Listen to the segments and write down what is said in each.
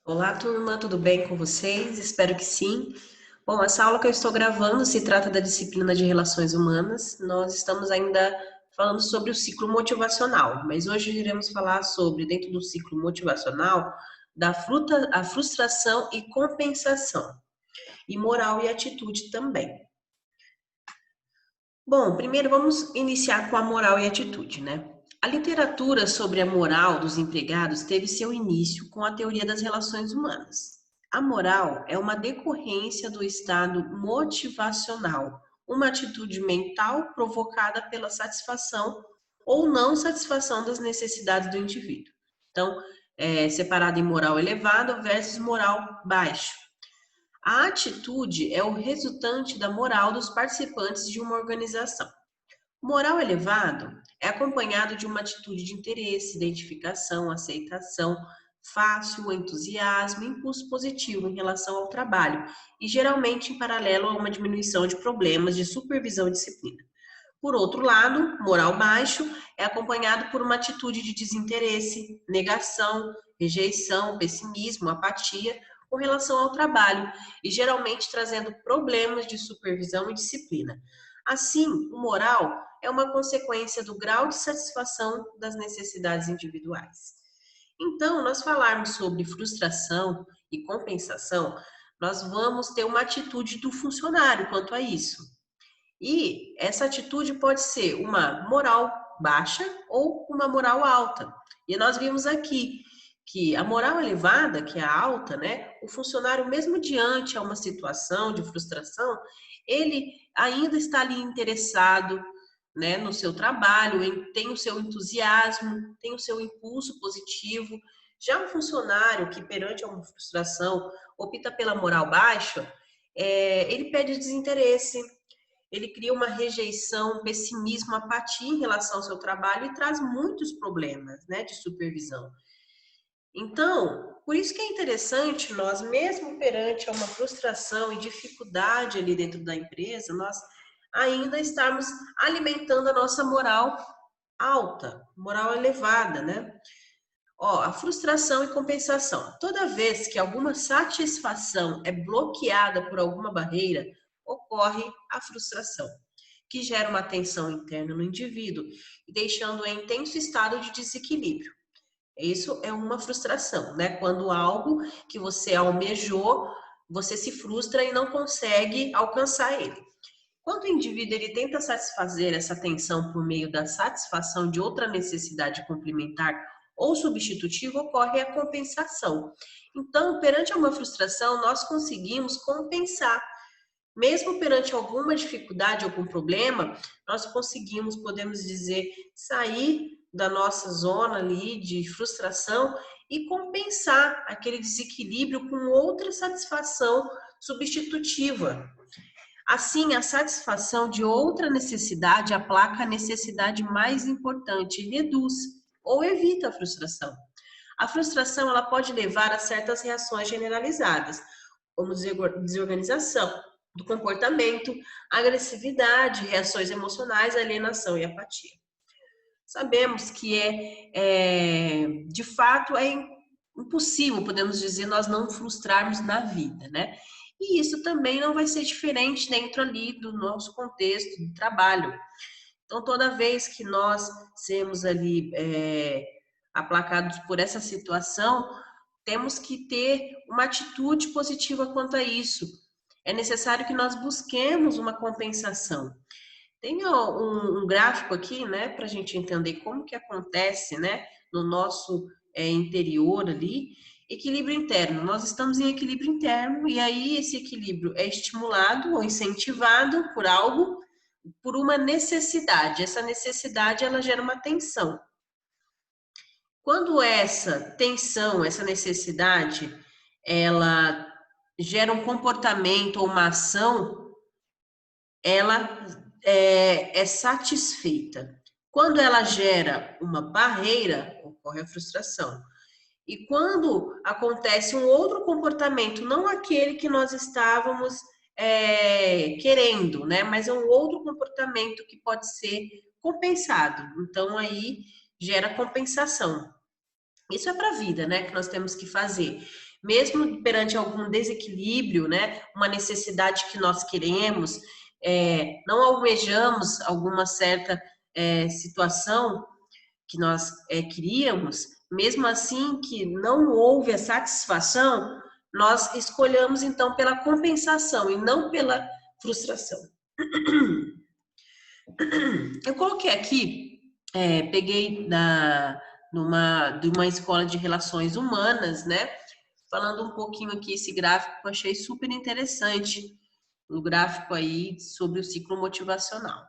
Olá, turma, tudo bem com vocês? Espero que sim. Bom, essa aula que eu estou gravando se trata da disciplina de Relações Humanas. Nós estamos ainda falando sobre o ciclo motivacional, mas hoje iremos falar sobre, dentro do ciclo motivacional, a frustração e compensação, e moral e atitude também. Bom, primeiro vamos iniciar com a moral e atitude, né? A literatura sobre a moral dos empregados teve seu início com a teoria das relações humanas. A moral é uma decorrência do estado motivacional, uma atitude mental provocada pela satisfação ou não satisfação das necessidades do indivíduo. Então, separado em moral elevado versus moral baixo. A atitude é o resultante da moral dos participantes de uma organização. Moral elevado é acompanhado de uma atitude de interesse, identificação, aceitação, fácil, entusiasmo, impulso positivo em relação ao trabalho e geralmente em paralelo a uma diminuição de problemas de supervisão e disciplina. Por outro lado, moral baixo é acompanhado por uma atitude de desinteresse, negação, rejeição, pessimismo, apatia com relação ao trabalho e geralmente trazendo problemas de supervisão e disciplina. Assim, o moral é uma consequência do grau de satisfação das necessidades individuais. Então, nós falarmos sobre frustração e compensação, nós vamos ter uma atitude do funcionário quanto a isso. E essa atitude pode ser uma moral baixa ou uma moral alta. E nós vimos aqui que a moral elevada, que é a alta, né? O funcionário, mesmo diante a uma situação de frustração, ele ainda está ali interessado, né, no seu trabalho, tem o seu entusiasmo, tem o seu impulso positivo. Já o funcionário que, perante uma frustração, opta pela moral baixa, ele perde desinteresse, ele cria uma rejeição, pessimismo, apatia em relação ao seu trabalho e traz muitos problemas, né, de supervisão. Então, por isso que é interessante nós, mesmo perante uma frustração e dificuldade ali dentro da empresa, nós ainda estarmos alimentando a nossa moral alta, moral elevada, né? Ó, a frustração e compensação. Toda vez que alguma satisfação é bloqueada por alguma barreira, ocorre a frustração, que gera uma tensão interna no indivíduo, deixando em intenso estado de desequilíbrio. Isso é uma frustração, né? Quando algo que você almejou, você se frustra e não consegue alcançar ele. Quando o indivíduo ele tenta satisfazer essa tensão por meio da satisfação de outra necessidade complementar ou substitutiva, ocorre a compensação. Então, perante uma frustração, nós conseguimos compensar. Mesmo perante alguma dificuldade, algum problema, nós conseguimos, podemos dizer, sair da nossa zona ali de frustração e compensar aquele desequilíbrio com outra satisfação substitutiva. Assim, a satisfação de outra necessidade aplaca a necessidade mais importante e reduz ou evita a frustração. A frustração ela pode levar a certas reações generalizadas, como desorganização do comportamento, agressividade, reações emocionais, alienação e apatia. Sabemos que de fato, é impossível, podemos dizer, nós não frustrarmos na vida, né? E isso também não vai ser diferente dentro ali do nosso contexto de trabalho. Então, toda vez que nós sermos ali aplacados por essa situação, temos que ter uma atitude positiva quanto a isso. É necessário que nós busquemos uma compensação. Tem um gráfico aqui, né, para a gente entender como que acontece, né, no nosso interior ali, equilíbrio interno. Nós estamos em equilíbrio interno e aí esse equilíbrio é estimulado ou incentivado por algo, por uma necessidade. Essa necessidade, ela gera uma tensão. Quando essa tensão, essa necessidade, ela gera um comportamento ou uma ação, ela é satisfeita. Quando ela gera uma barreira, ocorre a frustração. E quando acontece um outro comportamento, não aquele que nós estávamos querendo, né? Mas é um outro comportamento que pode ser compensado. Então, aí gera compensação. Isso é para a vida, né? Que nós temos que fazer. mesmo perante algum desequilíbrio, né, uma necessidade que nós queremos, não almejamos alguma certa situação que nós queríamos, mesmo assim que não houve a satisfação, nós escolhemos então pela compensação e não pela frustração. Eu coloquei aqui, peguei de uma escola de relações humanas, né? Falando um pouquinho aqui, esse gráfico que eu achei super interessante, o gráfico aí sobre o ciclo motivacional.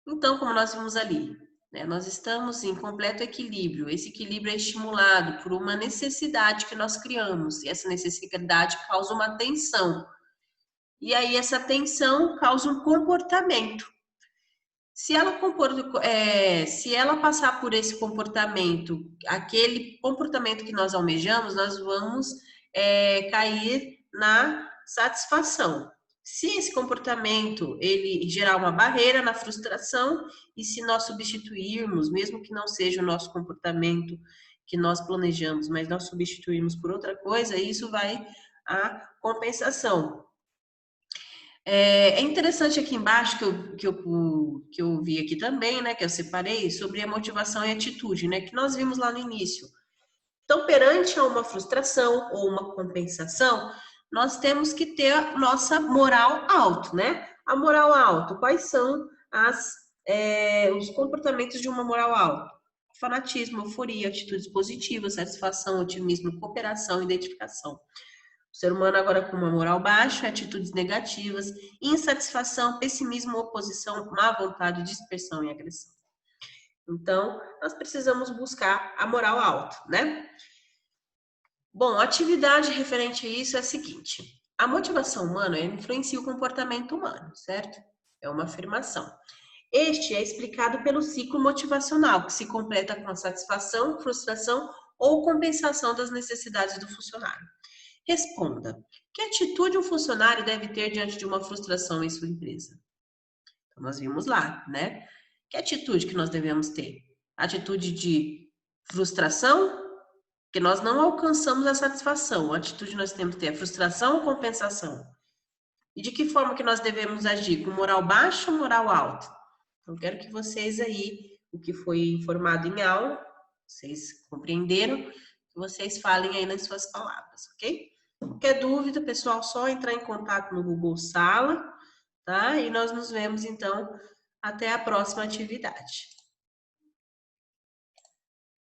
Então, como nós vimos ali, né, nós estamos em completo equilíbrio. Esse equilíbrio é estimulado por uma necessidade que nós criamos, e essa necessidade causa uma tensão. E aí, essa tensão causa um comportamento. Se ela passar por esse comportamento, aquele comportamento que nós almejamos, nós vamos cair na satisfação. Se esse comportamento ele gerar uma barreira na frustração, e se nós substituirmos, mesmo que não seja o nosso comportamento que nós planejamos, mas nós substituirmos por outra coisa, isso vai à compensação. É interessante aqui embaixo que eu vi aqui também, né, que eu separei, sobre a motivação e atitude, né, que nós vimos lá no início. Então, perante a uma frustração ou uma compensação, nós temos que ter a nossa moral alta, né? A moral alta, quais são os comportamentos de uma moral alta? Fanatismo, euforia, atitudes positivas, satisfação, otimismo, cooperação, identificação. O ser humano agora com uma moral baixa, atitudes negativas, insatisfação, pessimismo, oposição, má vontade, dispersão e agressão. Então, nós precisamos buscar a moral alta, né? Bom, a atividade referente a isso é a seguinte: a motivação humana influencia o comportamento humano, certo? É uma afirmação. Este é explicado pelo ciclo motivacional, que se completa com a satisfação, frustração ou compensação das necessidades do funcionário. Responda: que atitude um funcionário deve ter diante de uma frustração em sua empresa? Então, nós vimos lá, né? Que atitude que nós devemos ter? Atitude de frustração, porque nós não alcançamos a satisfação. A atitude que nós temos que ter é frustração ou compensação? E de que forma que nós devemos agir? Com moral baixa ou moral alta? Então, quero que vocês aí, o que foi informado em aula, vocês compreenderam, que vocês falem aí nas suas palavras, ok? Qualquer dúvida, pessoal, só entrar em contato no Google Sala, tá? E nós nos vemos, então, até a próxima atividade.